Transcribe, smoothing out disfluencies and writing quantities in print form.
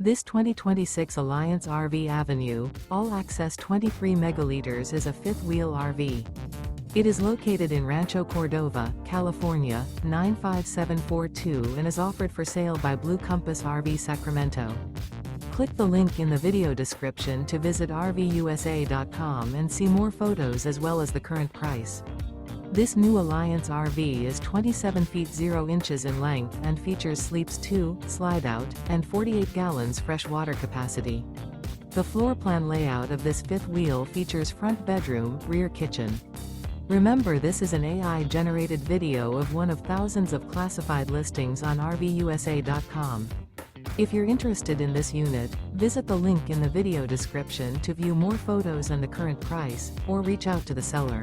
This 2026 Alliance RV Avenue, all-access 23 megaliters is a fifth-wheel RV. It is located in Rancho Cordova, California, 95742 and is offered for sale by Blue Compass RV Sacramento. Click the link in the video description to visit RVUSA.com and see more photos as well as the current price. This new Alliance RV is 27 feet 0 inches in length and features sleeps 2, slide-out, and 48 gallons fresh water capacity. The floor plan layout of this fifth wheel features front bedroom, rear kitchen. Remember, this is an AI-generated video of one of thousands of classified listings on RVUSA.com. If you're interested in this unit, visit the link in the video description to view more photos and the current price, or reach out to the seller.